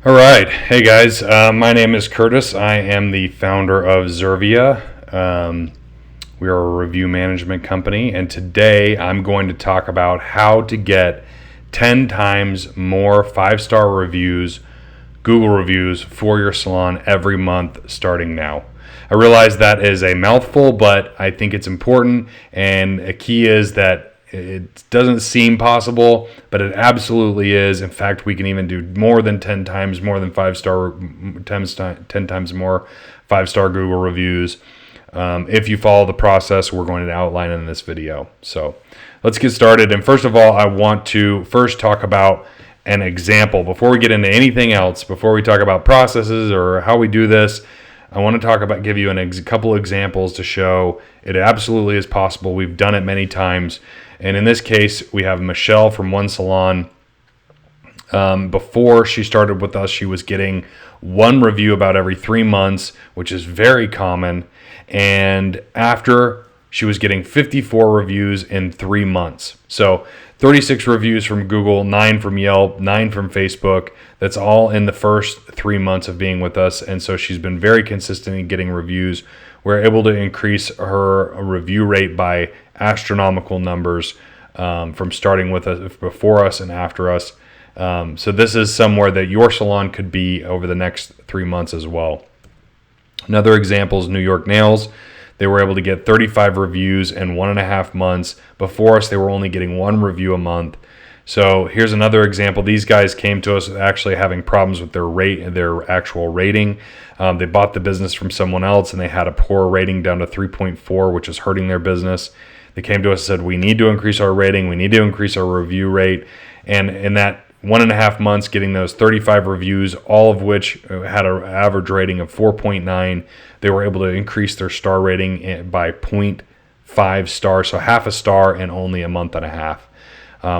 All right. Hey guys, my name is Curtis. I am the founder of Zurvia. We are a review management company, and today I'm going to talk about how to get 10 times more 5-star reviews, Google reviews for your salon every month starting now. I realize that is a mouthful, but I think it's important, and a key is that it doesn't seem possible, but it absolutely is. In fact, we can even do more than 10 times more than 5-star, 10 times more 5-star Google reviews. If you follow the process we're going to outline in this video. So let's get started. And first of all, I want to first talk about an example. Before we get into anything else, before we talk about processes or how we do this, I want to give you a couple examples to show it absolutely is possible. We've done it many times. And in this case, we have Michelle from One Salon. Before she started with us, she was getting one review about every 3 months, which is very common. And after, she was getting 54 reviews in 3 months. So 36 reviews from Google, 9 from Yelp, 9 from Facebook. That's all in the first 3 months of being with us. And so she's been very consistent in getting reviews. We're able to increase her review rate by astronomical numbers from starting with us before us and after us. So this is somewhere that your salon could be over the next 3 months as well. Another example is New York Nails. They were able to get 35 reviews in 1.5 months. Before us, they were only getting 1 review a month. So here's another example. These guys came to us actually having problems with their actual rating. They bought the business from someone else and they had a poor rating down to 3.4, which is hurting their business. They came to us and said, we need to increase our rating. We need to increase our review rate. And in that 1.5 months, getting those 35 reviews, all of which had an average rating of 4.9, they were able to increase their star rating by 0.5 stars, so half a star in only a month and a half,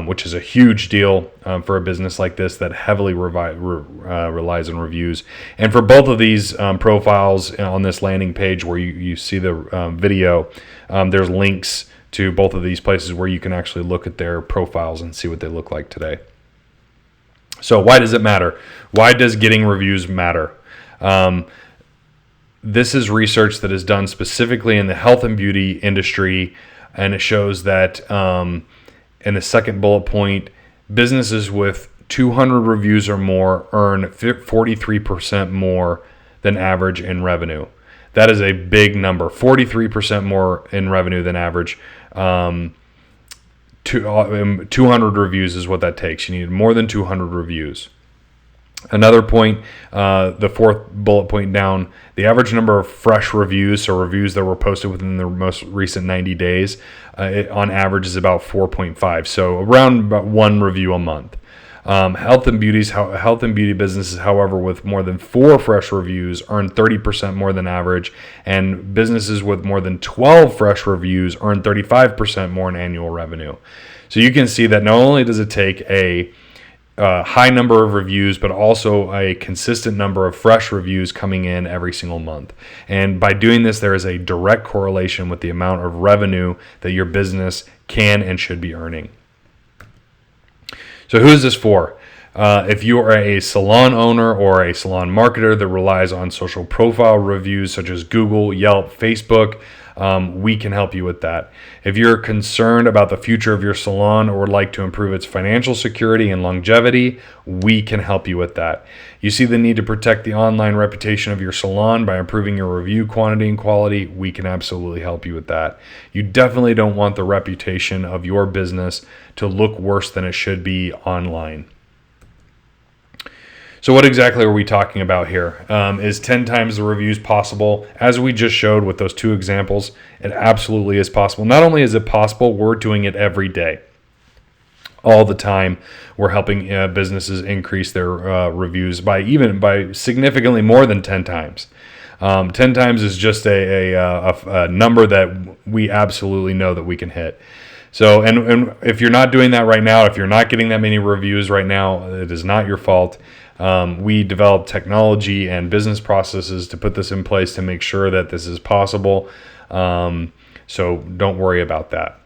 which is a huge deal for a business like this that heavily relies on reviews. And for both of these profiles on this landing page where you see the video, there's links to both of these places where you can actually look at their profiles and see what they look like today. So why does it matter? Why does getting reviews matter? This is research that is done specifically in the health and beauty industry, and it shows that in the second bullet point, businesses with 200 reviews or more earn 43% more than average in revenue. That is a big number, 43% more in revenue than average. 200 reviews is what that takes. You need more than 200 reviews. Another point, the fourth bullet point down, the average number of fresh reviews, so reviews that were posted within the most recent 90 days, on average is about 4.5, so around about 1 review a month. Health and beauty businesses, however, with more than 4 fresh reviews earn 30% more than average, and businesses with more than 12 fresh reviews earn 35% more in annual revenue. So you can see that not only does it take a high number of reviews, but also a consistent number of fresh reviews coming in every single month. And by doing this, there is a direct correlation with the amount of revenue that your business can and should be earning. So who is this for? If you are a salon owner or a salon marketer that relies on social profile reviews such as Google, Yelp, Facebook, we can help you with that. If you're concerned about the future of your salon or would like to improve its financial security and longevity, we can help you with that. You see the need to protect the online reputation of your salon by improving your review quantity and quality, we can absolutely help you with that. You definitely don't want the reputation of your business to look worse than it should be online. So what exactly are we talking about here? Is 10 times the reviews possible? As we just showed with those 2 examples, it absolutely is possible. Not only is it possible, we're doing it every day. All the time, we're helping businesses increase their reviews by significantly more than 10 times. 10 times is just a number that we absolutely know that we can hit. So, and if you're not doing that right now, if you're not getting that many reviews right now, it is not your fault. We develop technology and business processes to put this in place to make sure that this is possible. So don't worry about that.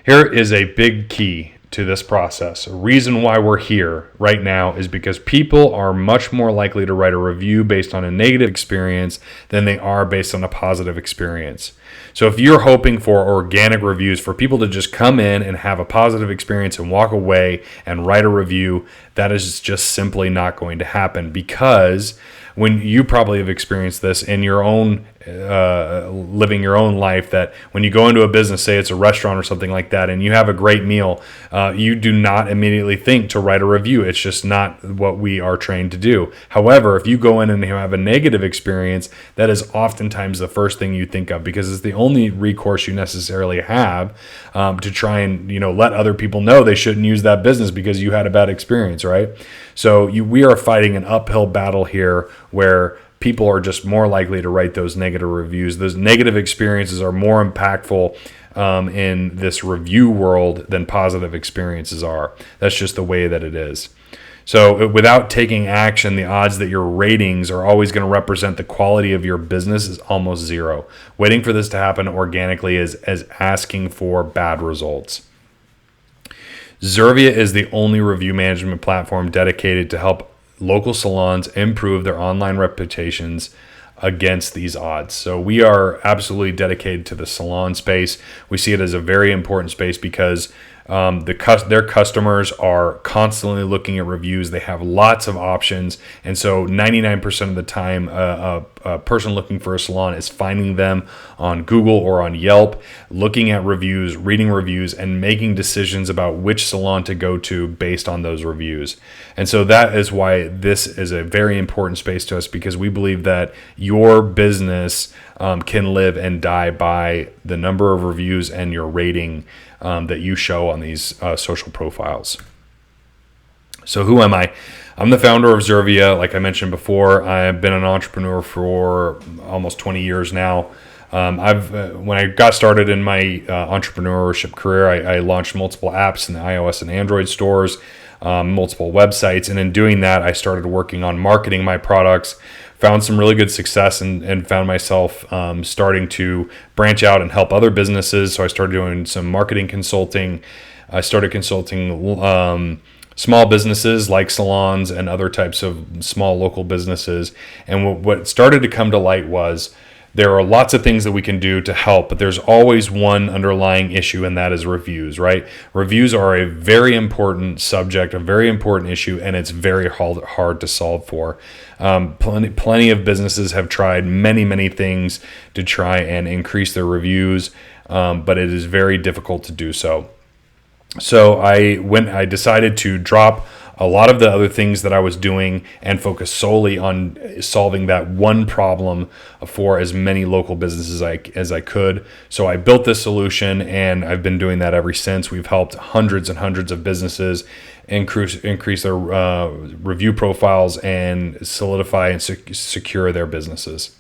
Here is a big key to this process. A reason why we're here right now is because people are much more likely to write a review based on a negative experience than they are based on a positive experience. So if you're hoping for organic reviews, for people to just come in and have a positive experience and walk away and write a review, that is just simply not going to happen, because when you probably have experienced this in your own living your own life, that when you go into a business, say it's a restaurant or something like that, and you have a great meal, you do not immediately think to write a review. It's just not what we are trained to do. However, if you go in and have a negative experience, that is oftentimes the first thing you think of, because it's the only recourse you necessarily have to try and let other people know they shouldn't use that business because you had a bad experience, right? So we are fighting an uphill battle here, where people are just more likely to write those negative reviews. Those negative experiences are more impactful in this review world than positive experiences are. That's just the way that it is. So without taking action, the odds that your ratings are always going to represent the quality of your business is almost zero. Waiting for this to happen organically is as asking for bad results. Zurvia is the only review management platform dedicated to help local salons improve their online reputations against these odds. So we are absolutely dedicated to the salon space. We see it as a very important space because their customers are constantly looking at reviews. They have lots of options, and so 99% of the time, a person looking for a salon is finding them on Google or on Yelp, looking at reviews, reading reviews, and making decisions about which salon to go to based on those reviews. And so that is why this is a very important space to us, because we believe that your business can live and die by the number of reviews and your rating that you show on these social profiles. So who am I? I'm the founder of Zurvia. Like I mentioned before, I've been an entrepreneur for almost 20 years now. When I got started in my entrepreneurship career, I launched multiple apps in the iOS and Android stores, multiple websites, and in doing that, I started working on marketing my products. Found some really good success and found myself starting to branch out and help other businesses. So I started doing some marketing consulting. I started consulting small businesses like salons and other types of small local businesses. And what started to come to light was there are lots of things that we can do to help, but there's always one underlying issue, and that is reviews, right? Reviews are a very important subject, a very important issue, and it's very hard to solve for. Plenty of businesses have tried many things to try and increase their reviews, but it is very difficult to do so. So I decided to drop a lot of the other things that I was doing and focus solely on solving that one problem for as many local businesses as I could. So I built this solution, and I've been doing that ever since. We've helped hundreds and hundreds of businesses increase their review profiles and solidify and secure their businesses.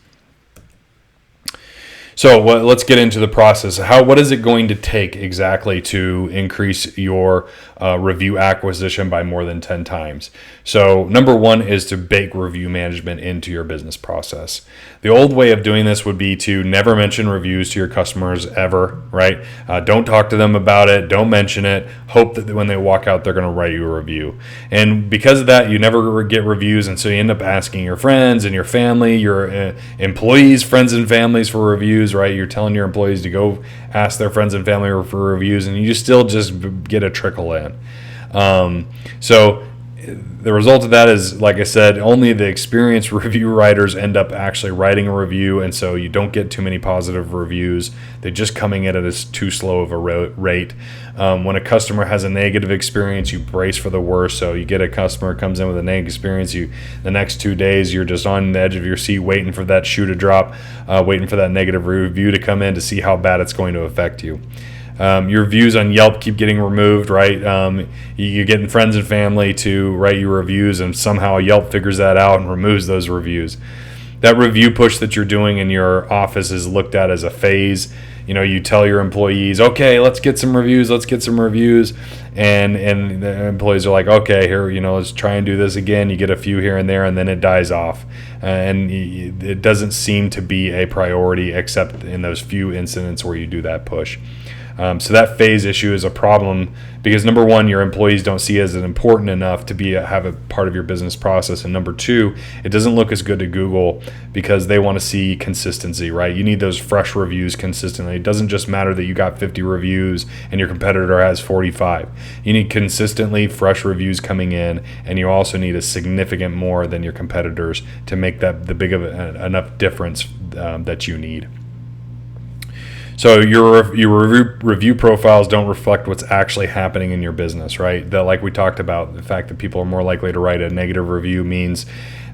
So let's get into the process. What is it going to take exactly to increase your review acquisition by more than 10 times? So number one is to bake review management into your business process. The old way of doing this would be to never mention reviews to your customers ever, right? Don't talk to them about it. Don't mention it. Hope that when they walk out, they're going to write you a review. And because of that, you never get reviews. And so you end up asking your friends and your family, your employees, friends and families for reviews, right? You're telling your employees to go ask their friends and family for reviews, and you still just get a trickle in. So the result of that is, like I said, only the experienced review writers end up actually writing a review, and so you don't get too many positive reviews. They're just coming in at too slow of a rate. When a customer has a negative experience, you brace for the worst. So you get a customer comes in with a negative experience, the next 2 days you're just on the edge of your seat waiting for that shoe to drop, waiting for that negative review to come in to see how bad it's going to affect you. Your reviews on Yelp keep getting removed, right? You're getting friends and family to write you reviews, and somehow Yelp figures that out and removes those reviews. That review push that you're doing in your office is looked at as a phase. You tell your employees, okay, let's get some reviews, and the employees are like, okay, here, let's try and do this again. You get a few here and there, and then it dies off, and it doesn't seem to be a priority except in those few incidents where you do that push. So that phase issue is a problem because number one, your employees don't see it as important enough to have a part of your business process, and number two, it doesn't look as good to Google because they want to see consistency, right? You need those fresh reviews consistently. It doesn't just matter that you got 50 reviews and your competitor has 45. You need consistently fresh reviews coming in, and you also need a significant more than your competitors to make that the big of enough difference that you need. So your review profiles don't reflect what's actually happening in your business, right? That, like we talked about, the fact that people are more likely to write a negative review means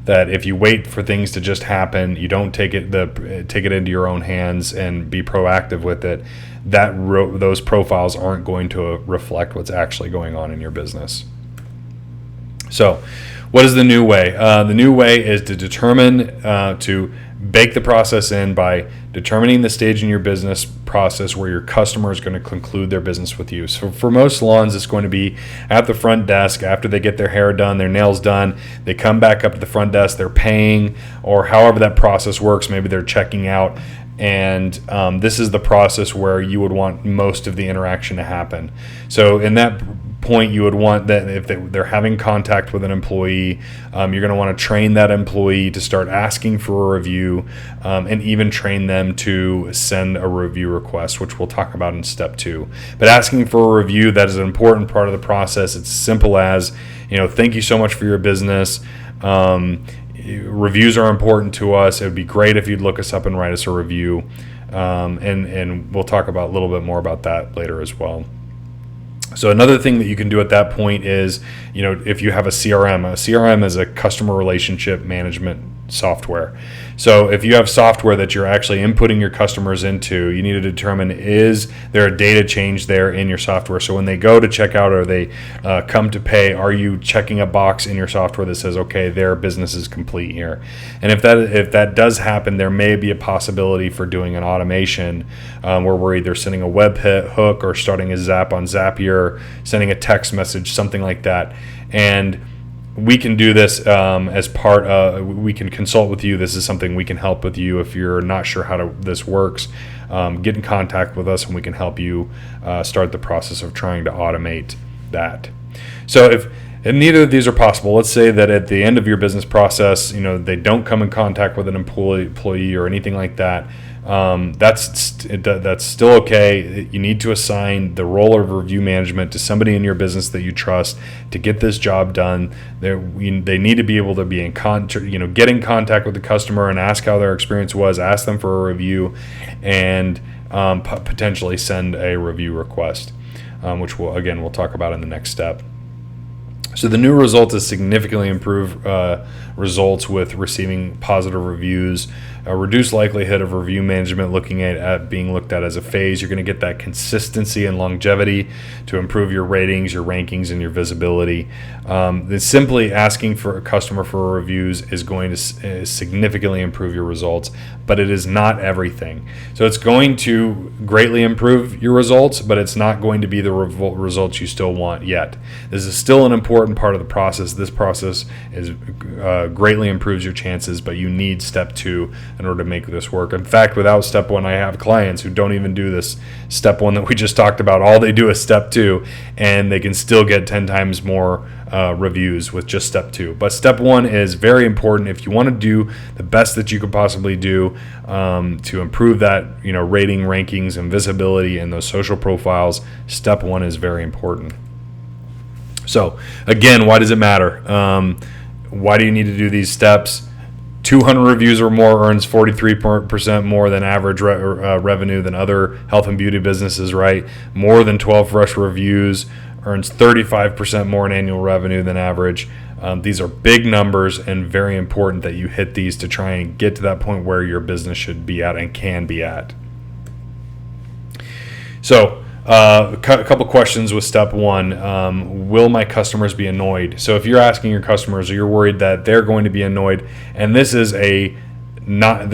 that if you wait for things to just happen, you don't take it into your own hands and be proactive with it, those profiles aren't going to reflect what's actually going on in your business. So what is the new way? The new way is to to bake the process in by determining the stage in your business process where your customer is going to conclude their business with you. So for most salons, it's going to be at the front desk after they get their hair done, their nails done. They come back up to the front desk, they're paying, or however that process works. Maybe they're checking out. And this is the process where you would want most of the interaction to happen. So in that point, you would want that if they're having contact with an employee, you're going to want to train that employee to start asking for a review, and even train them to send a review request, which we'll talk about in step 2. But asking for a review, that is an important part of the process. It's simple as, thank you so much for your business. Reviews are important to us. It would be great if you'd look us up and write us a review, and we'll talk about a little bit more about that later as well. So another thing that you can do at that point is, if you have a CRM is a customer relationship management software. So if you have software that you're actually inputting your customers into, you need to determine, is there a data change there in your software? So when they go to check out or they come to pay, are you checking a box in your software that says, okay, their business is complete here? And if that does happen, there may be a possibility for doing an automation where we're either sending a web hook or starting a zap on Zapier, sending a text message, something like that. And we can do this as part of, we can consult with you. This is something we can help with you. If you're not sure how this works, get in contact with us and we can help you start the process of trying to automate that. So if neither of these are possible, let's say that at the end of your business process, they don't come in contact with an employee or anything like that, that's still okay. You need to assign the role of review management to somebody in your business that you trust to get this job done. They need to be able to be in get in contact with the customer and ask how their experience was, ask them for a review, and potentially send a review request, which we'll talk about in the next step. So the new result is significantly improved results with receiving positive reviews, a reduced likelihood of review management being looked at as a phase. You're going to get that consistency and longevity to improve your ratings, your rankings, and your visibility. Simply asking for a customer for reviews is going to significantly improve your results, but it is not everything. So it's going to greatly improve your results, but it's not going to be the results you still want yet. This is still an important part of the process. This process is greatly improves your chances, but you need step 2 in order to make this work. In fact, without step 1, I have clients who don't even do this step 1 that we just talked about. All they do is step 2, and they can still get 10 times more reviews with just step 2. But step 1 is very important if you want to do the best that you could possibly do to improve that, rating, rankings, and visibility in those social profiles. Step 1 is very important. So again, why does it matter? Why do you need to do these steps? 200 reviews or more earns 43% more than average revenue than other health and beauty businesses, right? More than 12 fresh reviews earns 35% more in annual revenue than average. These are big numbers and very important that you hit these to try and get to that point where your business should be at and can be at. So a couple questions with step 1. Will my customers be annoyed? So if you're asking your customers or you're worried that they're going to be annoyed, and this is not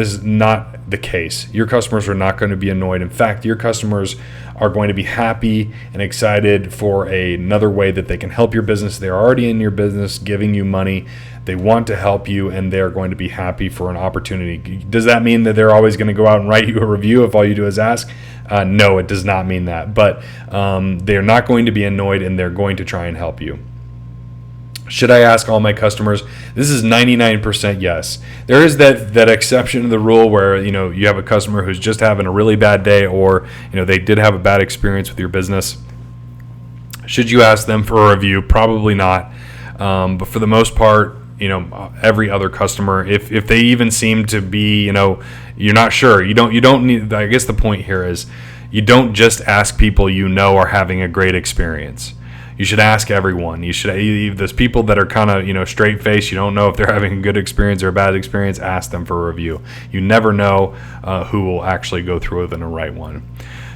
the case. Your customers are not going to be annoyed. In fact, your customers are going to be happy and excited for another way that they can help your business. They're already in your business, giving you money. They want to help you, and they're going to be happy for an opportunity. Does that mean that they're always going to go out and write you a review if all you do is ask? No, it does not mean that. But they're not going to be annoyed, and they're going to try and help you. Should I ask all my customers? This is 99% yes. There is that exception to the rule where you have a customer who's just having a really bad day, or they did have a bad experience with your business. Should you ask them for a review? Probably not. But for the most part, every other customer, if they even seem to be, you're not sure. You don't need. I guess the point here is, you don't just ask people are having a great experience. You should ask everyone. You should. Those people that are kind of straight faced, you don't know if they're having a good experience or a bad experience. Ask them for a review. You never know who will actually go through with the right one.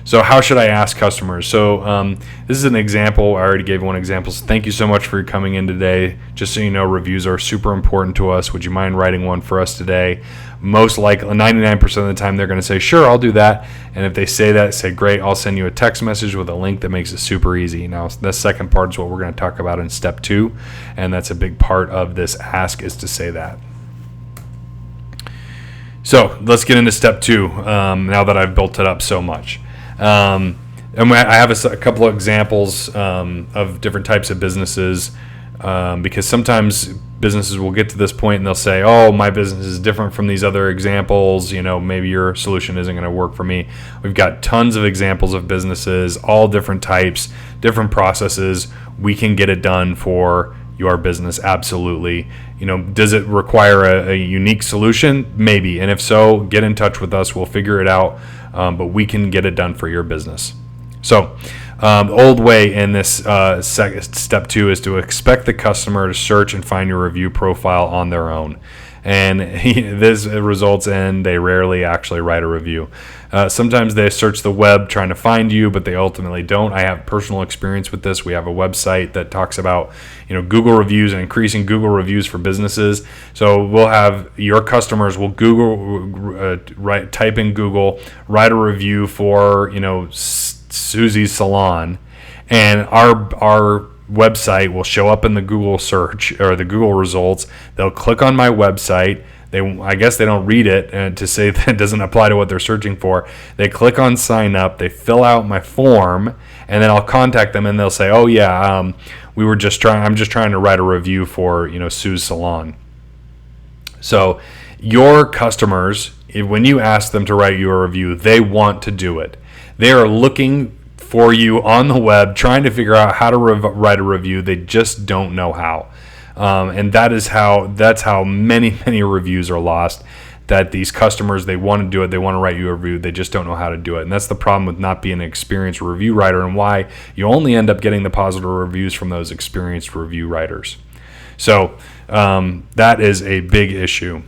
So how should I ask customers? So this is an example. I already gave one example. So thank you so much for coming in today. Just so you know, reviews are super important to us. Would you mind writing one for us today? Most likely, 99% of the time, they're going to say, sure, I'll do that. And if they say that, say, great, I'll send you a text message with a link that makes it super easy. Now, the second part is what we're going to talk about in step 2. And that's a big part of this ask, is to say that. So let's get into step 2 now that I've built it up so much. And I have a couple of examples of different types of businesses, because sometimes businesses will get to this point and they'll say, oh, my business is different from these other examples. Maybe your solution isn't going to work for me. We've got tons of examples of businesses, all different types, different processes. We can get it done for your business. Absolutely. Does it require a unique solution? Maybe. And if so, get in touch with us. We'll figure it out. But we can get it done for your business. So the old way in this step 2 is to expect the customer to search and find your review profile on their own. And this results in they rarely actually write a review. Sometimes they search the web trying to find you, but they ultimately don't. I have personal experience with this. We have a website that talks about Google reviews and increasing Google reviews for businesses. So we'll have your customers will type in Google, write a review for Susie's Salon, and our website will show up in the Google search or the Google results. They'll click on my website. I guess they don't read it to say that it doesn't apply to what they're searching for. They click on sign up. They fill out my form, and then I'll contact them, and they'll say, "Oh yeah, I'm just trying to write a review for Sue's Salon." So your customers, when you ask them to write you a review, they want to do it. They are looking for you on the web, trying to figure out how to write a review. They just don't know how. And that's how many reviews are lost, that these customers, they want to do it, they want to write you a review, they just don't know how to do it. And that's the problem with not being an experienced review writer, and why you only end up getting the positive reviews from those experienced review writers. So that is a big issue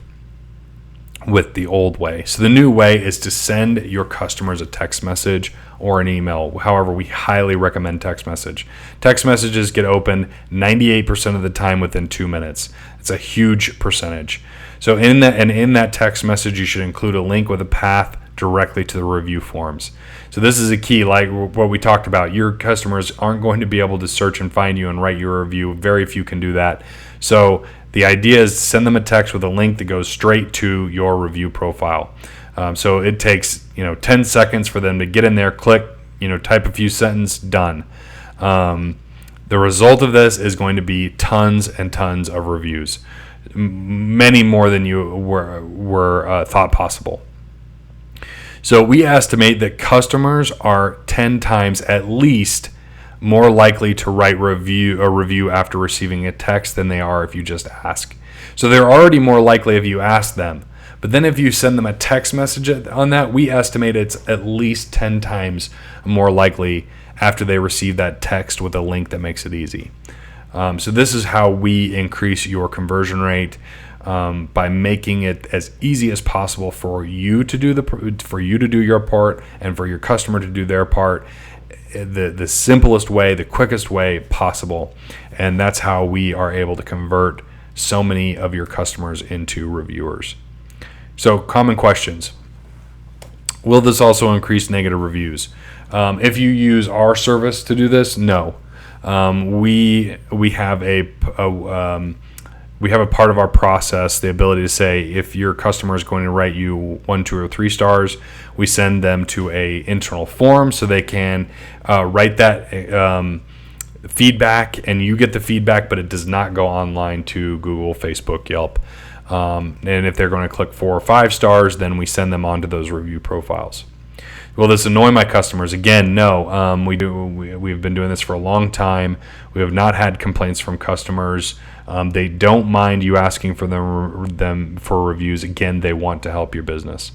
with the old way. So the new way is to send your customers a text message or an email. However, we highly recommend text message. Text messages get opened 98% of the time within 2 minutes. It's a huge percentage. So in that text message, you should include a link with a path directly to the review forms. So this is a key, like what we talked about. Your customers aren't going to be able to search and find you and write your review. Very few can do that. So the idea is to send them a text with a link that goes straight to your review profile. So it takes 10 seconds for them to get in there, click, type a few sentences, done. The result of this is going to be tons and tons of reviews, many more than you were thought possible. So we estimate that customers are 10 times at least more likely to write a review after receiving a text than they are if you just ask. So they're already more likely if you ask them. But then if you send them a text message on that, we estimate it's at least 10 times more likely after they receive that text with a link that makes it easy. So this is how we increase your conversion rate, by making it as easy as possible for you to do your part and for your customer to do their part. The simplest way, the quickest way possible. And that's how we are able to convert so many of your customers into reviewers. So common questions. Will this also increase negative reviews? If you use our service to do this, no. We have we have a part of our process, the ability to say if your customer is going to write you 1, 2, or 3 stars, we send them to a internal form so they can write that feedback, and you get the feedback, but it does not go online to Google, Facebook, Yelp. And if they're going to click 4 or 5 stars, then we send them onto those review profiles. Will this annoy my customers? Again, no. We've been doing this for a long time. We have not had complaints from customers. They don't mind you asking for them for reviews. Again, they want to help your business.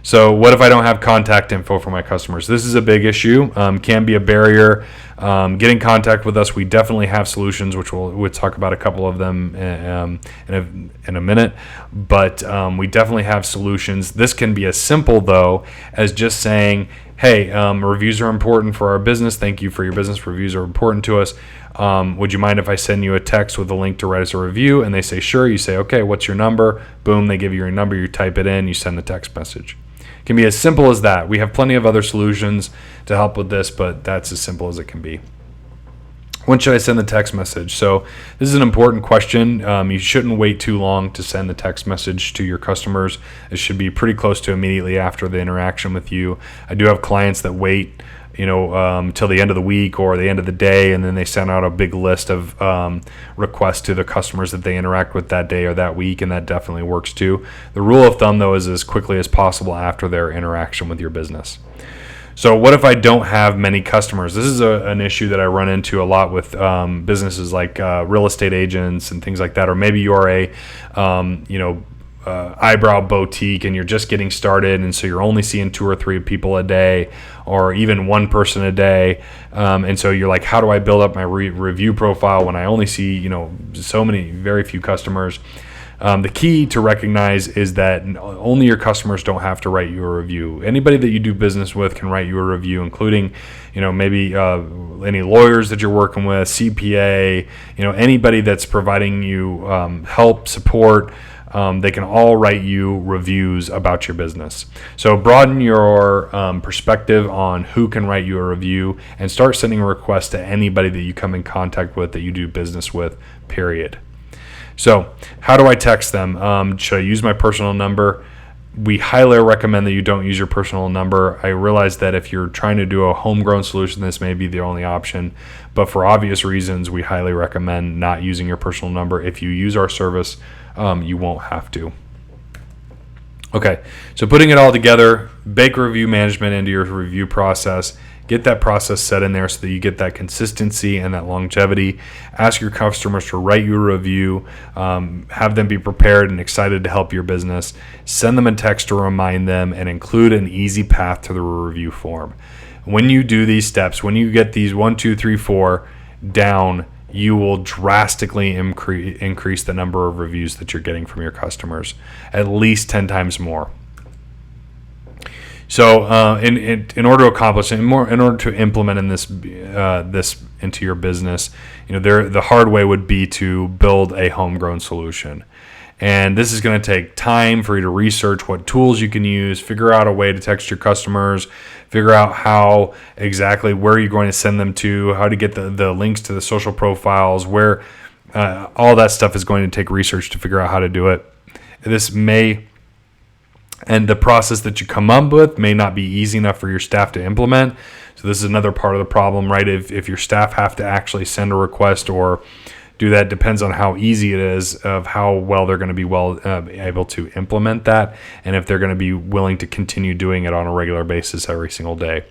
So what if I don't have contact info for my customers? This is a big issue. Can be a barrier. Get in contact with us. We definitely have solutions, which we'll talk about a couple of them in a minute. But we definitely have solutions. This can be as simple, though, as just saying, hey, reviews are important for our business. Thank you for your business. Reviews are important to us. Would you mind if I send you a text with a link to write us a review? And they say, sure. You say, okay, what's your number? Boom, they give you your number. You type it in. You send the text message. It can be as simple as that. We have plenty of other solutions to help with this, but that's as simple as it can be. When should I send the text message? So this is an important question. You shouldn't wait too long to send the text message to your customers. It should be pretty close to immediately after the interaction with you. I do have clients that wait till the end of the week or the end of the day, and then they send out a big list of requests to the customers that they interact with that day or that week, and that definitely works too. The rule of thumb, though, is as quickly as possible after their interaction with your business. So what if I don't have many customers? This is an issue that I run into a lot with businesses like real estate agents and things like that, or maybe you're a eyebrow boutique and you're just getting started, and so you're only seeing 2 or 3 people a day, or even 1 person a day, and so you're like, how do I build up my review profile when I only see very few customers? The key to recognize is that only your customers don't have to write you a review. Anybody that you do business with can write you a review, including maybe any lawyers that you're working with, CPA, anybody that's providing you help, support. They can all write you reviews about your business. So broaden your perspective on who can write you a review, and start sending requests to anybody that you come in contact with that you do business with, period. So how do I text them? Should I use my personal number? We highly recommend that you don't use your personal number. I realize that if you're trying to do a homegrown solution, this may be the only option. But for obvious reasons, we highly recommend not using your personal number. If you use our service, you won't have to. Okay, so putting it all together, bake review management into your review process. Get that process set in there so that you get that consistency and that longevity. Ask your customers to write you a review. Have them be prepared and excited to help your business. Send them a text to remind them, and include an easy path to the review form. When you do these steps, when you get these 1, 2, 3, 4 down, you will drastically increase the number of reviews that you're getting from your customers, at least 10 times more. So, in order to accomplish it, in order to implement in this into your business, the hard way would be to build a homegrown solution, and this is going to take time for you to research what tools you can use, figure out a way to text your customers, figure out how exactly where you're going to send them to, how to get the links to the social profiles, where all that stuff is going to take research to figure out how to do it. And the process that you come up with may not be easy enough for your staff to implement. So this is another part of the problem, right? If your staff have to actually send a request or do that, depends on how easy it is, of how well they're going to be able to implement that, and if they're going to be willing to continue doing it on a regular basis every single day.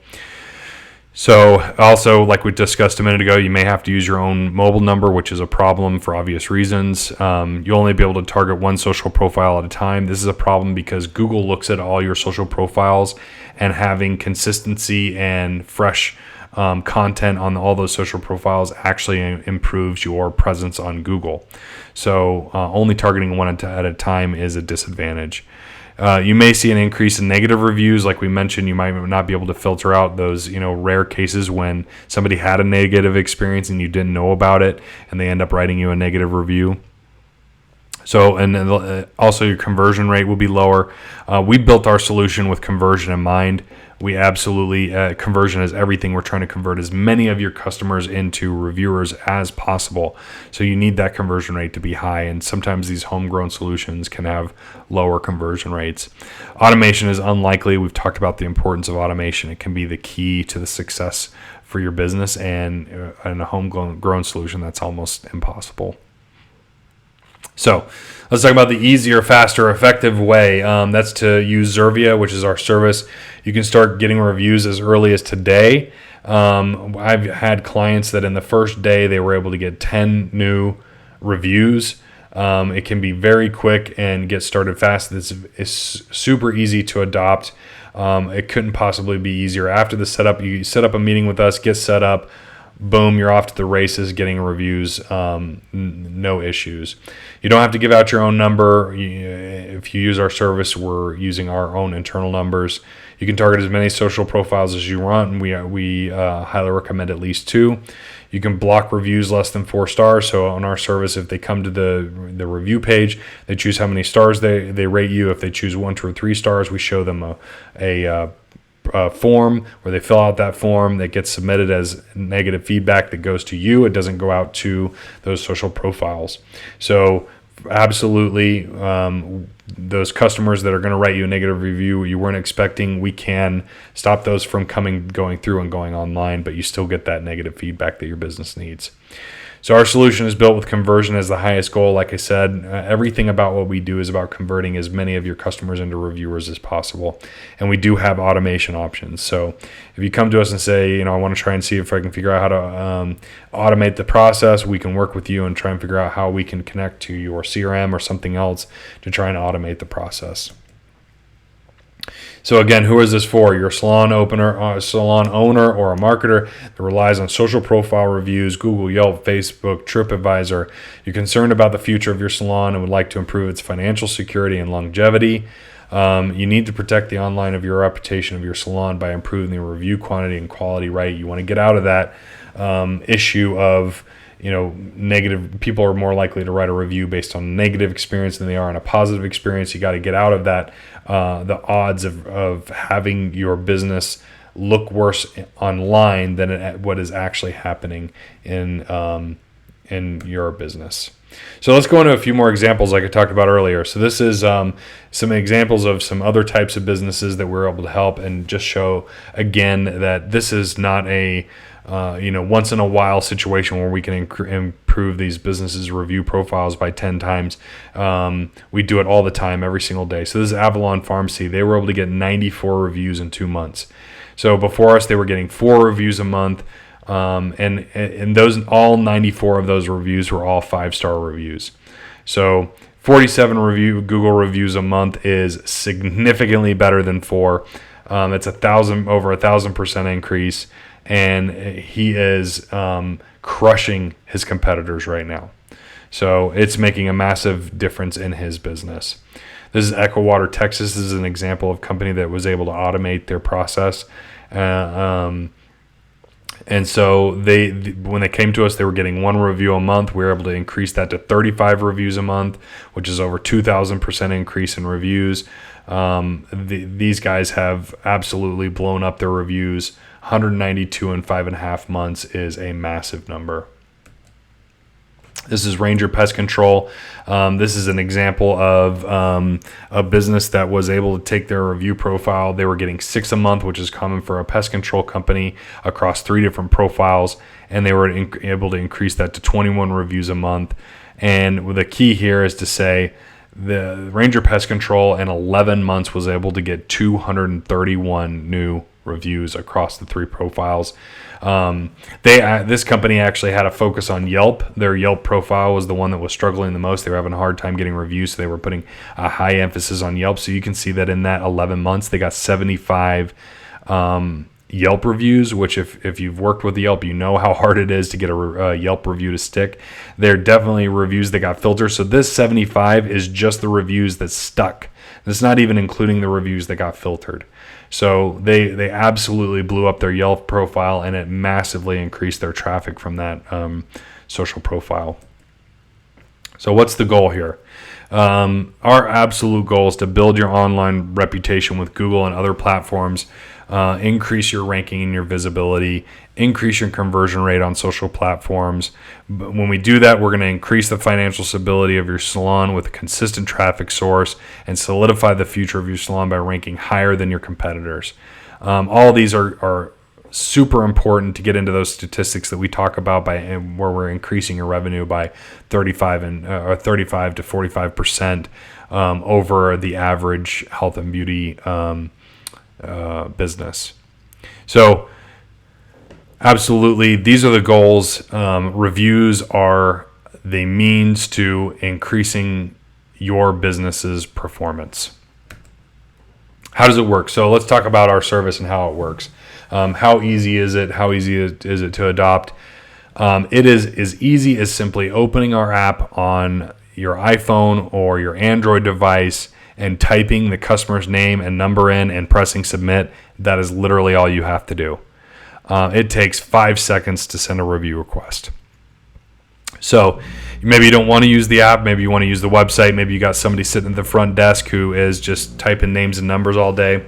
So also, like we discussed a minute ago, you may have to use your own mobile number, which is a problem for obvious reasons. You'll only be able to target one social profile at a time. This is a problem because Google looks at all your social profiles, and having consistency and fresh content on all those social profiles actually improves your presence on Google. So only targeting one at a time is a disadvantage. You may see an increase in negative reviews. Like we mentioned, you might not be able to filter out those, rare cases when somebody had a negative experience and you didn't know about it, and they end up writing you a negative review. So, and also your conversion rate will be lower. We built our solution with conversion in mind. We absolutely, conversion is everything. We're trying to convert as many of your customers into reviewers as possible. So you need that conversion rate to be high. And sometimes these homegrown solutions can have lower conversion rates. Automation is unlikely. We've talked about the importance of automation. It can be the key to the success for your business, and in a homegrown solution, that's almost impossible. So let's talk about the easier, faster, effective way. That's to use Zurvia, which is our service. You can start getting reviews as early as today. I've had clients that in the first day they were able to get 10 new reviews. It can be very quick and get started fast. It's super easy to adopt. It couldn't possibly be easier. After the setup, you set up a meeting with us, get set up, boom, you're off to the races getting reviews, no issues. You don't have to give out your own number. If you use our service, we're using our own internal numbers. You can target as many social profiles as you want, and we highly recommend at least 2. You can block reviews less than 4 stars. So on our service, if they come to the review page, they choose how many stars they rate you. If they choose 1, 2, or 3 stars, we show them a form where they fill out that form that gets submitted as negative feedback that goes to you. It doesn't go out to those social profiles. So absolutely, those customers that are going to write you a negative review you weren't expecting, we can stop those from going through and going online, but you still get that negative feedback that your business needs. So our solution is built with conversion as the highest goal. Like I said, everything about what we do is about converting as many of your customers into reviewers as possible. And we do have automation options. So if you come to us and say, I want to try and see if I can figure out how to automate the process, we can work with you and try and figure out how we can connect to your CRM or something else to try and automate the process. So again, who is this for? Your salon owner or a marketer that relies on social profile reviews, Google, Yelp, Facebook, TripAdvisor. You're concerned about the future of your salon and would like to improve its financial security and longevity. You need to protect the online of your reputation of your salon by improving the review quantity and quality. Right? You want to get out of that issue of negative. People are more likely to write a review based on a negative experience than they are on a positive experience. You got to get out of that. The odds of having your business look worse online than what is actually happening in your business. So let's go into a few more examples like I talked about earlier. So this is some examples of some other types of businesses that we're able to help, and just show again that this is not a once in a while situation where we can improve these businesses' review profiles by 10 times. We do it all the time, every single day. So this is Avalon Pharmacy. They were able to get 94 reviews in 2 months. So before us, they were getting 4 reviews a month. And those, all 94 of those reviews were all 5-star reviews. So 47 Google reviews a month is significantly better than 4. It's over 1,000% increase. And he is crushing his competitors right now. So it's making a massive difference in his business. This is Echo Water, Texas. This is an example of a company that was able to automate their process. And so when they came to us, they were getting 1 review a month. We were able to increase that to 35 reviews a month, which is over 2,000% increase in reviews. These guys have absolutely blown up their reviews. 192 in 5.5 months is a massive number. This is Ranger Pest Control. This is an example of a business that was able to take their review profile. They were getting 6 a month, which is common for a pest control company, across 3 different profiles, and they were able to increase that to 21 reviews a month. And the key here is to say the Ranger Pest Control in 11 months was able to get 231 new reviews across the 3 profiles. This company actually had a focus on Yelp. Their Yelp profile was the one that was struggling the most. They were having a hard time getting reviews, so they were putting a high emphasis on Yelp. So you can see that in that 11 months, they got 75 Yelp reviews, which if you've worked with Yelp, you know how hard it is to get a Yelp review to stick. They're definitely reviews that got filtered. So this 75 is just the reviews that stuck. It's not even including the reviews that got filtered. So they absolutely blew up their Yelp profile, and it massively increased their traffic from that social profile. So what's the goal here? Our absolute goal is to build your online reputation with Google and other platforms increase your ranking and your visibility, increase your conversion rate on social platforms. But when we do that, we're going to increase the financial stability of your salon with a consistent traffic source and solidify the future of your salon by ranking higher than your competitors. All of these are super important to get into those statistics that we talk about where we're increasing your revenue by 35 to 45% over the average health and beauty business. So absolutely, these are the goals. Reviews are the means to increasing your business's performance. How does it work? So let's talk about our service and how it works. How easy is it? How easy is it to adopt? It is as easy as simply opening our app on your iPhone or your Android device and typing the customer's name and number in and pressing submit. That is literally all you have to do. It takes 5 seconds to send a review request. So maybe you don't want to use the app. Maybe you want to use the website. Maybe you got somebody sitting at the front desk who is just typing names and numbers all day.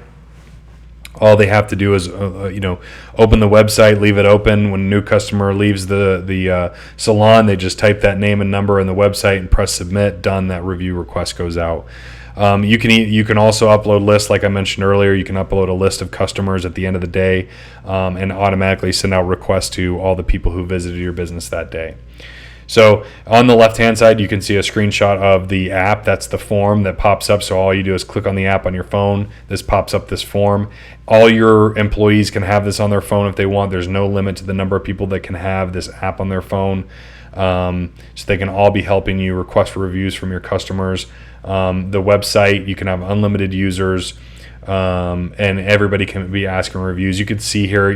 All they have to do is, open the website, leave it open. When a new customer leaves the salon, they just type that name and number in the website and press submit. Done. That review request goes out. You can also upload lists, like I mentioned earlier. You can upload a list of customers at the end of the day and automatically send out requests to all the people who visited your business that day. So on the left-hand side, you can see a screenshot of the app. That's the form that pops up. So all you do is click on the app on your phone. This pops up this form. All your employees can have this on their phone if they want. There's no limit to the number of people that can have this app on their phone. So they can all be helping you request reviews from your customers. The website, you can have unlimited users. And everybody can be asking reviews. You can see here,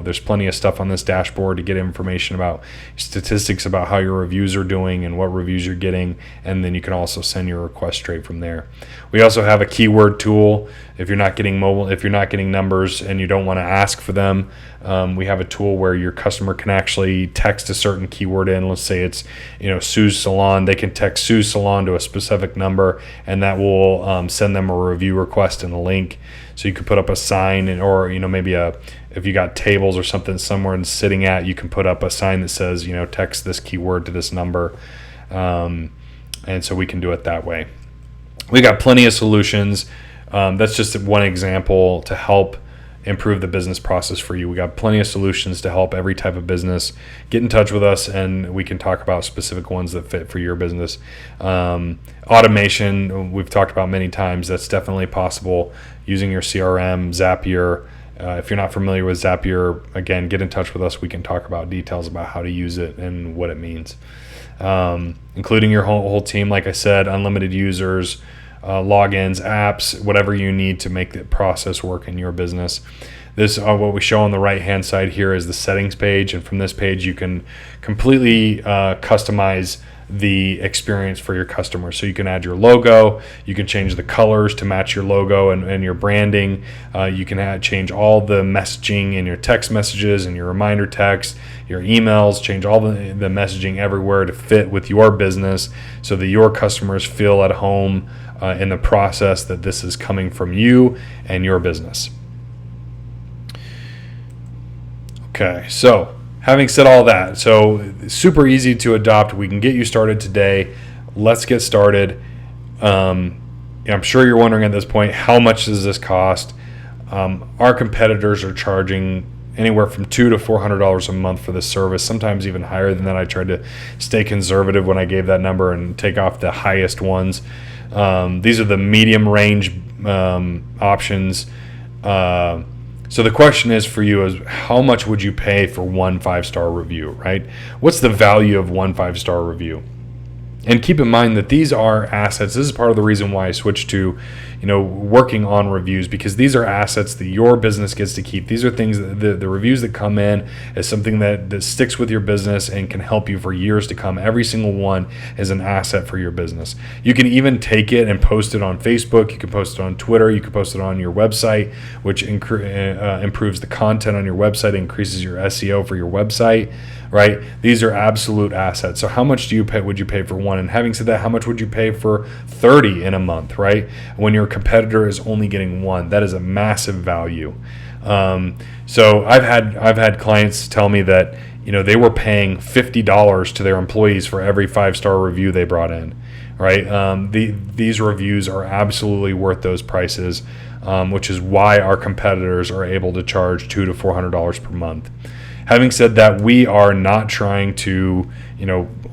there's plenty of stuff on this dashboard to get information about statistics about how your reviews are doing and what reviews you're getting. And then you can also send your request straight from there. We also have a keyword tool. If you're not getting numbers and you don't want to ask for them, we have a tool where your customer can actually text a certain keyword in. Let's say it's, Sue's Salon. They can text Sue's Salon to a specific number, and that will send them a review request and a link. So you could put up a sign, or maybe if you got tables or something somewhere and sitting at, you can put up a sign that says, text this keyword to this number, and so we can do it that way. We got plenty of solutions. That's just one example to help improve the business process for you. We got plenty of solutions to help every type of business. Get in touch with us and we can talk about specific ones that fit for your business. Automation, we've talked about many times. That's definitely possible using your CRM, Zapier. If you're not familiar with Zapier, again, get in touch with us. We can talk about details about how to use it and what it means. Including your whole team, like I said, unlimited users, logins, apps, whatever you need to make the process work in your business. This what we show on the right hand side here is the settings page, and from this page you can completely customize the experience for your customers. So you can add your logo, you can change the colors to match your logo and your branding. You can change all the messaging in your text messages and your reminder text, your emails, change all the messaging everywhere to fit with your business so that your customers feel at home in the process that this is coming from you and your business. Okay, so having said all that, so super easy to adopt. We can get you started today. Let's get started. I'm sure you're wondering at this point, how much does this cost? Our competitors are charging anywhere from $200 to $400 a month for this service, sometimes even higher than that. I tried to stay conservative when I gave that number and take off the highest ones. These are the medium range options. So the question is for you is, how much would you pay for one 5-star review, right? What's the value of one 5-star review? And keep in mind that these are assets. This is part of the reason why I switched to, working on reviews, because these are assets that your business gets to keep. These are things that the reviews that come in is something that sticks with your business and can help you for years to come. Every single one is an asset for your business. You can even take it and post it on Facebook. You can post it on Twitter. You can post it on your website, which improves the content on your website, increases your SEO for your website. Right? These are absolute assets. So how much would you pay for one? And having said that, how much would you pay for 30 in a month, right? When your competitor is only getting one, that is a massive value. So I've had clients tell me that they were paying $50 to their employees for every 5-star review they brought in. Right? These reviews are absolutely worth those prices, which is why our competitors are able to charge $200 to $400 per month. Having said that, we are not trying to,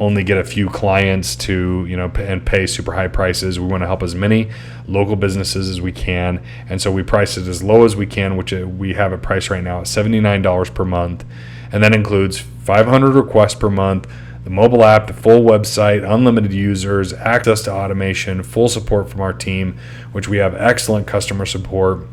only get a few clients to, and pay super high prices. We want to help as many local businesses as we can, and so we price it as low as we can, which we have it priced right now at $79 per month, and that includes 500 requests per month, the mobile app, the full website, unlimited users, access to automation, full support from our team, which we have excellent customer support.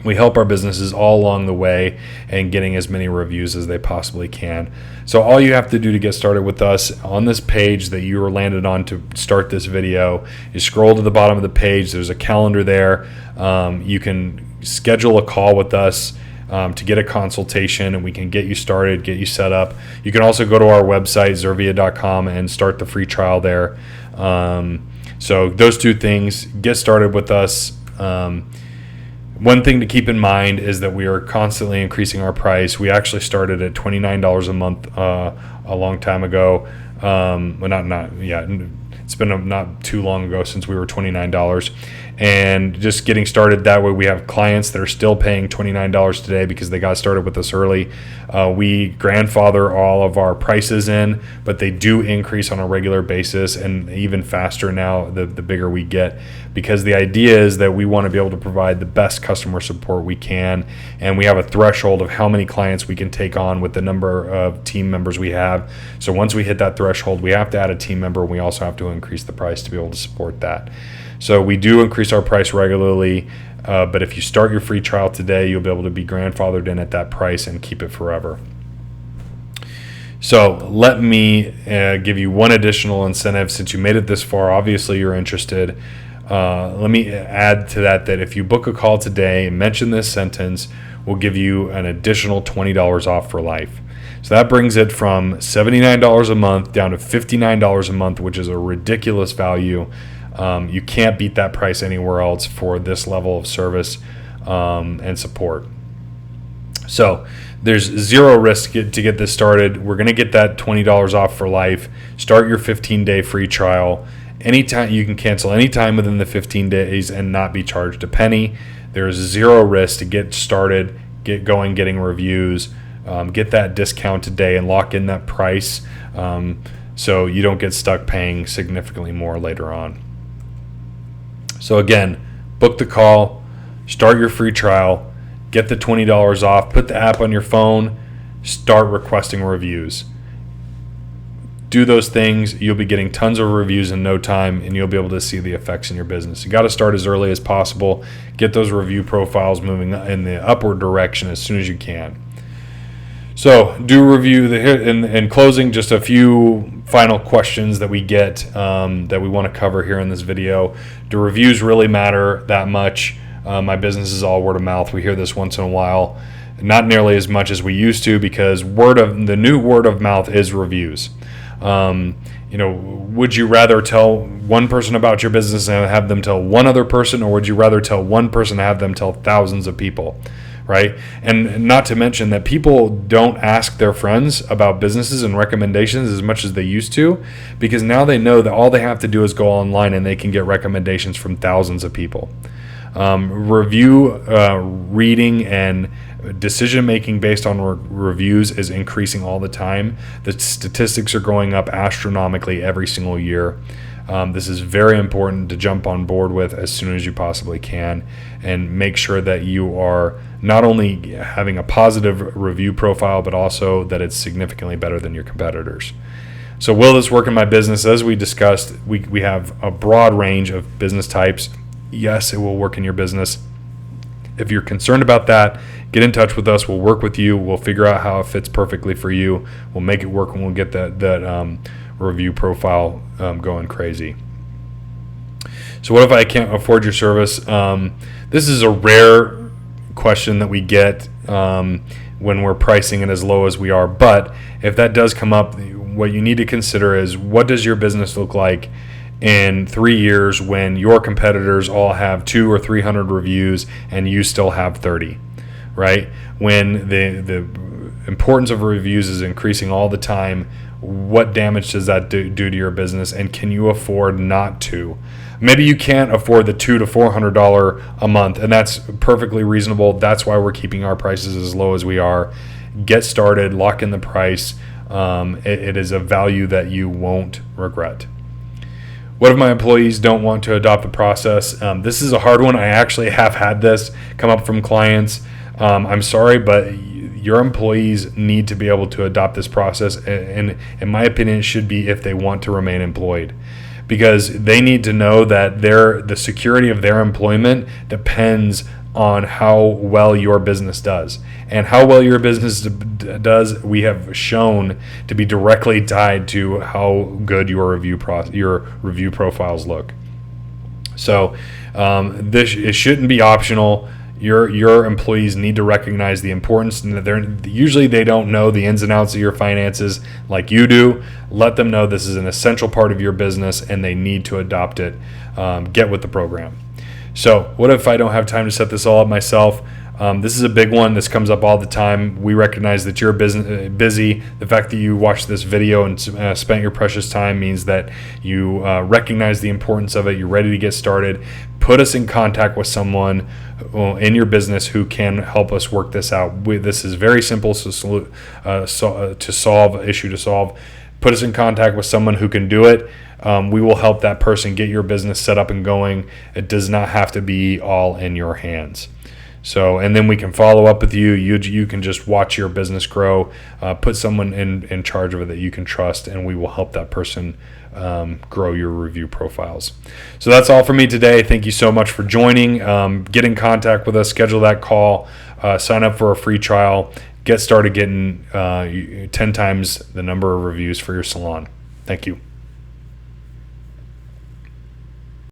We help our businesses all along the way and getting as many reviews as they possibly can. So all you have to do to get started with us on this page that you were landed on to start this video is scroll to the bottom of the page. There's a calendar there. You can schedule a call with us to get a consultation, and we can get you started, get you set up. You can also go to our website, Zurvia.com, and start the free trial there. So those two things, get started with us. One thing to keep in mind is that we are constantly increasing our price. We actually started at $29 a month a long time ago. It's been not too long ago since we were $29. And just getting started that way, we have clients that are still paying $29 today because they got started with us early. We grandfather all of our prices in, but they do increase on a regular basis, and even faster now the bigger we get, because the idea is that we want to be able to provide the best customer support we can, and we have a threshold of how many clients we can take on with the number of team members we have. So once we hit that threshold, we have to add a team member, and we also have to increase the price to be able to support that. So we do increase our price regularly, but if you start your free trial today, you'll be able to be grandfathered in at that price and keep it forever. So let me give you one additional incentive. Since you made it this far, obviously you're interested. Let me add to that if you book a call today and mention this sentence, we'll give you an additional $20 off for life. So that brings it from $79 a month down to $59 a month, which is a ridiculous value. You can't beat that price anywhere else for this level of service and support. So there's zero risk to get this started. We're going to get that $20 off for life. Start your 15-day free trial. Anytime you can cancel anytime within the 15 days and not be charged a penny. There's zero risk to get started, get going, getting reviews, get that discount today and lock in that price so you don't get stuck paying significantly more later on. So again, book the call, start your free trial, get the $20 off, put the app on your phone, start requesting reviews. Do those things, you'll be getting tons of reviews in no time, and you'll be able to see the effects in your business. You got to start as early as possible, get those review profiles moving in the upward direction as soon as you can. So do review. In closing, just a few final questions that we get that we want to cover here in this video. Do reviews really matter that much? My business is all word of mouth. We hear this once in a while. Not nearly as much as we used to, because the new word of mouth is reviews. Would you rather tell one person about your business and have them tell one other person, or would you rather tell one person and have them tell thousands of people? Right? And not to mention that people don't ask their friends about businesses and recommendations as much as they used to, because now they know that all they have to do is go online and they can get recommendations from thousands of people. Review reading and decision making based on reviews is increasing all the time. The statistics are going up astronomically every single year. This is very important to jump on board with as soon as you possibly can, and make sure that you are not only having a positive review profile, but also that it's significantly better than your competitors. So will this work in my business? As we discussed, we have a broad range of business types. Yes, it will work in your business. If you're concerned about that, get in touch with us. We'll work with you. We'll figure out how it fits perfectly for you. We'll make it work, and we'll get that review profile going crazy. So what if I can't afford your service? This is a rare question that we get when we're pricing it as low as we are. But if that does come up, what you need to consider is, what does your business look like in 3 years when your competitors all have 200 or 300 reviews and you still have 30? right? When the importance of reviews is increasing all the time, what damage does that do to your business, and can you afford not to? Maybe you can't afford the $200 to $400 a month, and that's perfectly reasonable. That's why we're keeping our prices as low as we are. Get started, lock in the price. It is a value that you won't regret. What if my employees don't want to adopt the process? This is a hard one. I actually have had this come up from clients. I'm sorry, but your employees need to be able to adopt this process, and in my opinion, it should be if they want to remain employed, because they need to know that the security of their employment depends on how well your business does. And how well your business does, we have shown to be directly tied to how good your review profiles look. So it shouldn't be optional. Your employees need to recognize the importance, and usually they don't know the ins and outs of your finances like you do. Let them know this is an essential part of your business and they need to adopt it. Get with the program. So what if I don't have time to set this all up myself? This is a big one. This comes up all the time. We recognize that you're busy. The fact that you watched this video and spent your precious time means that you recognize the importance of it. You're ready to get started. Put us in contact with someone in your business who can help us work this out. This is very simple to solve an issue to solve. Put us in contact with someone who can do it. We will help that person get your business set up and going. It does not have to be all in your hands. So, and then we can follow up with you. You can just watch your business grow. Put someone in charge of it that you can trust, and we will help that person grow your review profiles. So that's all for me today. Thank you so much for joining. Get in contact with us. Schedule that call. Sign up for a free trial. Get started getting 10 times the number of reviews for your salon. Thank you.